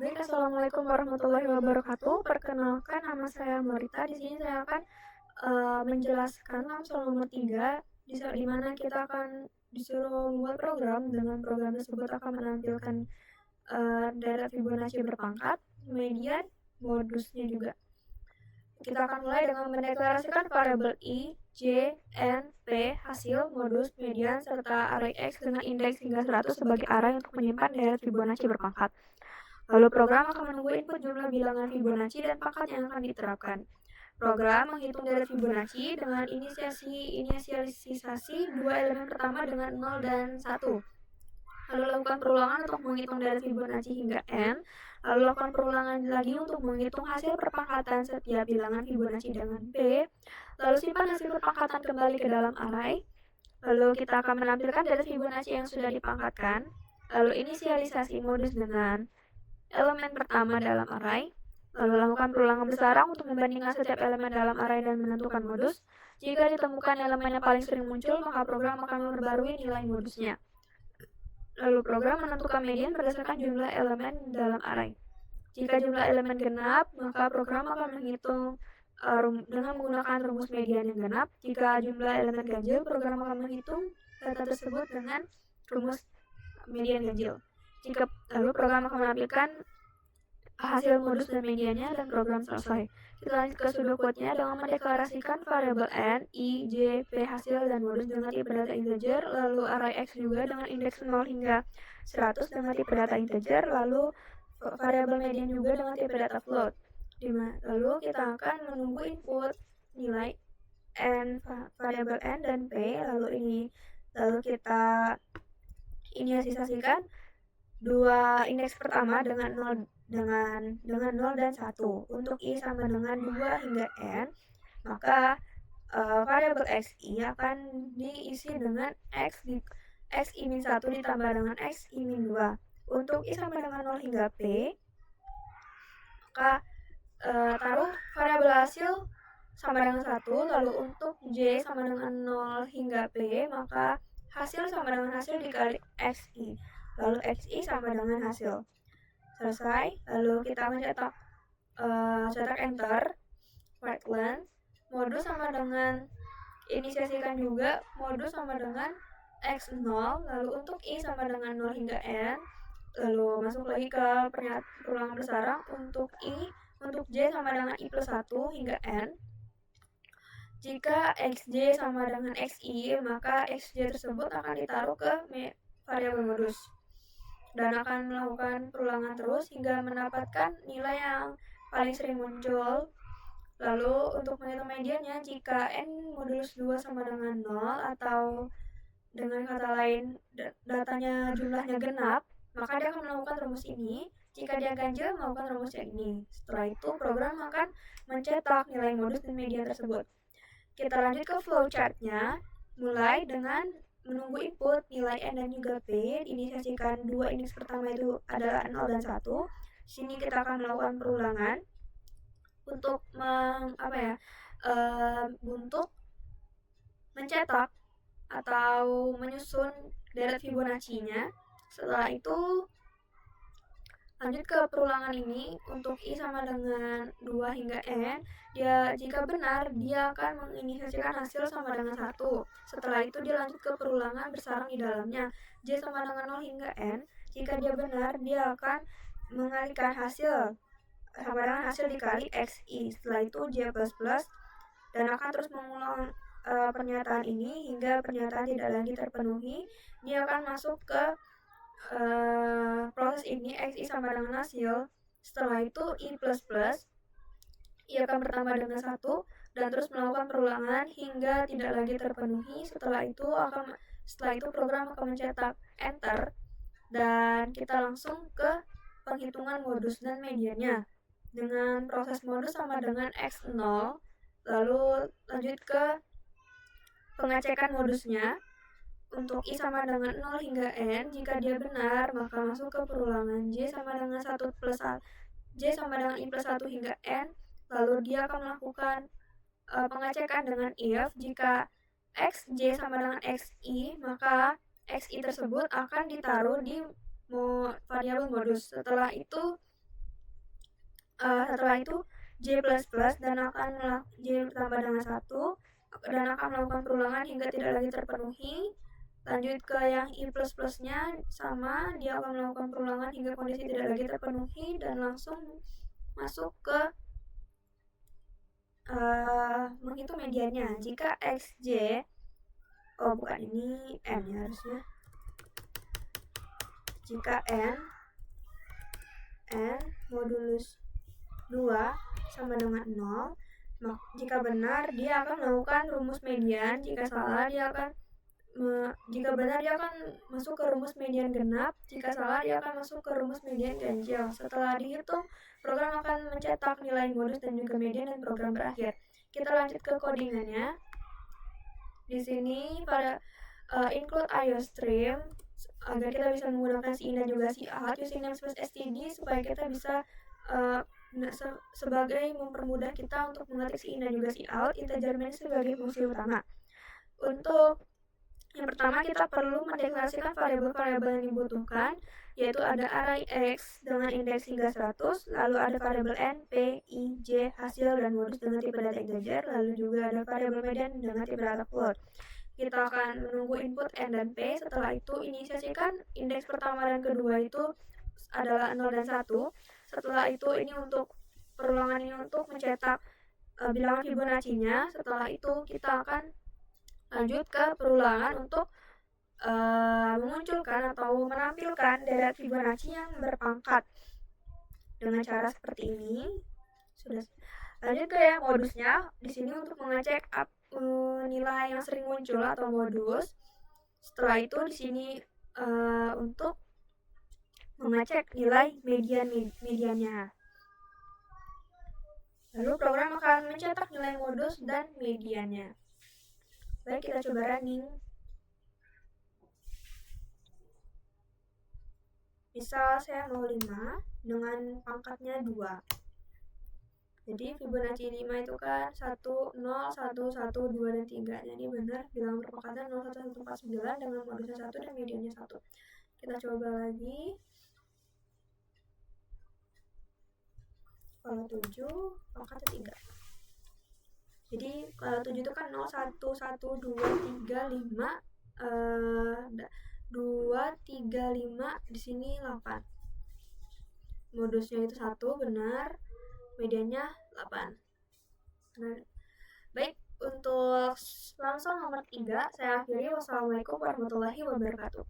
Baik, assalamualaikum warahmatullahi wabarakatuh. Perkenalkan, nama saya Morita. Di sini saya akan menjelaskan langsung nomor 3, di mana kita akan disuruh membuat program. Dengan program tersebut akan menampilkan deret Fibonacci berpangkat, median, modusnya juga. Kita akan mulai dengan mendeklarasikan variabel I, J, N, P, hasil, modus, median, serta array X dengan indeks hingga 100 sebagai array untuk menyimpan deret Fibonacci berpangkat. Lalu program akan menunggu input jumlah bilangan Fibonacci dan pangkat yang akan diterapkan. Program menghitung deret Fibonacci dengan inisialisasi dua elemen pertama dengan 0 dan 1. Lalu lakukan perulangan untuk menghitung deret Fibonacci hingga n. Lalu lakukan perulangan lagi untuk menghitung hasil perpangkatan setiap bilangan Fibonacci dengan p. Lalu simpan hasil perpangkatan kembali ke dalam array. Lalu kita akan menampilkan deret Fibonacci yang sudah dipangkatkan. Lalu inisialisasi modus dengan elemen pertama dalam array. Lalu lakukan perulangan bersarang untuk membandingkan setiap elemen dalam array dan menentukan modus. Jika ditemukan elemen yang paling sering muncul, maka program akan memperbarui nilai modusnya. Lalu program menentukan median berdasarkan jumlah elemen dalam array. Jika jumlah elemen genap, maka program akan menghitung dengan menggunakan rumus median yang genap. Jika jumlah elemen ganjil, program akan menghitung data tersebut dengan rumus median ganjil. Lalu program akan menampilkan hasil modus dan mediannya dan program selesai. Kita lanjut ke pseudocode-nya dengan mendeklarasikan variabel n, i, j, p hasil dan modus dengan tipe data integer, lalu array x juga dengan indeks 0 hingga 100 dengan tipe data integer, lalu variabel median juga dengan tipe data float. Lalu kita akan menunggu input nilai n, variabel n dan p, lalu kita inisialisasikan dua indeks pertama dengan 0 dan 1. Untuk i sama dengan 2 hingga n, maka variabel xi akan diisi dengan xi min 1 ditambah dengan xi min 2. Untuk i sama dengan 0 hingga p, maka taruh variabel hasil sama dengan 1. Lalu untuk j sama dengan 0 hingga p, maka hasil sama dengan hasil dikali xi. Lalu xi sama dengan hasil. Selesai. Lalu kita mencetak cetak enter, right length, modus sama dengan inisiasikan juga modus sama dengan x0. Lalu untuk i sama dengan 0 hingga n, lalu masuk lagi ke perulangan bersarang. Untuk j sama dengan i plus 1 hingga n. Jika xj sama dengan xi, maka xj tersebut akan ditaruh ke variabel modus dan akan melakukan perulangan terus hingga mendapatkan nilai yang paling sering muncul. Lalu untuk menghitung mediannya, jika n modulus 2 sama dengan 0, atau dengan kata lain datanya jumlahnya genap, maka dia akan melakukan rumus ini. Jika dia ganjil, melakukan rumus yang ini. Setelah itu program akan mencetak nilai modus dan median tersebut. Kita lanjut ke flowchart-nya, mulai dengan menunggu input nilai n dan juga p, diinisiasikan dua indeks pertama itu adalah 0 dan 1. Sini kita akan melakukan perulangan untuk untuk mencetak atau menyusun deret Fibonacci-nya. Setelah itu lanjut ke perulangan ini. Untuk i sama dengan 2 hingga n, jika benar, dia akan menginisiasikan hasil sama dengan 1. Setelah itu dia lanjut ke perulangan bersarang di dalamnya. J sama dengan 0 hingga n, jika dia benar, dia akan mengalihkan hasil sama dengan hasil dikali xi. Setelah itu j++, dan akan terus mengulang pernyataan ini hingga pernyataan tidak lagi terpenuhi. Dia akan masuk ke proses ini, xi sama dengan hasil. Setelah itu i++, i akan bertambah dengan 1 dan terus melakukan perulangan hingga tidak lagi terpenuhi. Setelah itu program akan mencetak enter dan kita langsung ke penghitungan modus dan mediannya dengan proses modus sama dengan x0. Lalu lanjut ke pengecekan modusnya. Untuk i sama dengan 0 hingga n, jika dia benar, maka masuk ke perulangan j sama dengan i plus 1 hingga n. Lalu dia akan melakukan pengecekan dengan if. Jika xj sama dengan xi, maka xi tersebut akan ditaruh di variabel modus. Setelah itu setelah itu J++ dan akan J ditambah dengan 1 dan akan melakukan perulangan hingga tidak lagi terpenuhi. Lanjut ke yang I++ nya sama, dia akan melakukan perulangan hingga kondisi tidak lagi terpenuhi dan langsung masuk ke menghitung mediannya. Jika XJ, oh bukan, ini N ya harusnya. Jika N modulus 2 sama dengan 0, jika benar dia akan melakukan rumus median, jika salah dia akan jika benar dia akan masuk ke rumus median genap, jika salah dia akan masuk ke rumus median ganjil. Setelah dihitung, program akan mencetak nilai modus dan juga median dan program berakhir. Kita lanjut ke codingannya. Di sini pada include IOStream agar kita bisa menggunakan si in dan juga si out using namespace std supaya kita bisa sebagai mempermudah kita untuk mengetik si in dan juga si out integer main sebagai fungsi utama. Untuk yang pertama kita perlu mendeklarasikan variabel-variabel yang dibutuhkan, yaitu ada array x dengan indeks hingga 100, lalu ada variabel n, p, i, j, hasil dan modus dengan tipe data integer, lalu juga ada variabel median dengan tipe data float. Kita akan menunggu input n dan p. Setelah itu inisiasikan indeks pertama dan kedua itu adalah 0 dan 1. Setelah itu ini untuk perulangan ini untuk mencetak bilangan Fibonacci-nya. Setelah itu kita akan lanjut ke perulangan untuk memunculkan atau menampilkan deret Fibonacci yang berpangkat dengan cara seperti ini. Sudah. Lanjut ke yang modusnya. Di sini untuk mengecek nilai yang sering muncul atau modus. Setelah itu di sini untuk mengecek nilai mediannya. Lalu program akan mencetak nilai modus dan mediannya. Baik, kita coba running. Misal saya mau 5 dengan pangkatnya 2. Jadi Fibonacci 5 itu kan 1, 0, 1, 1, 2, dan 3. Jadi benar bilangan perpangkatan 0, 1, 1, 4, 9 dengan modusnya 1 dan mediannya 1. Kita coba lagi. Kalau 7, pangkatnya 3. Jadi kalau 7 itu kan 0, 1, 1, 2, 3, 5 2, 3, 5, di sini 8. Modusnya itu 1, benar. Mediannya 8. Nah, baik, untuk langsung nomor 3 saya akhiri. Wassalamualaikum warahmatullahi wabarakatuh.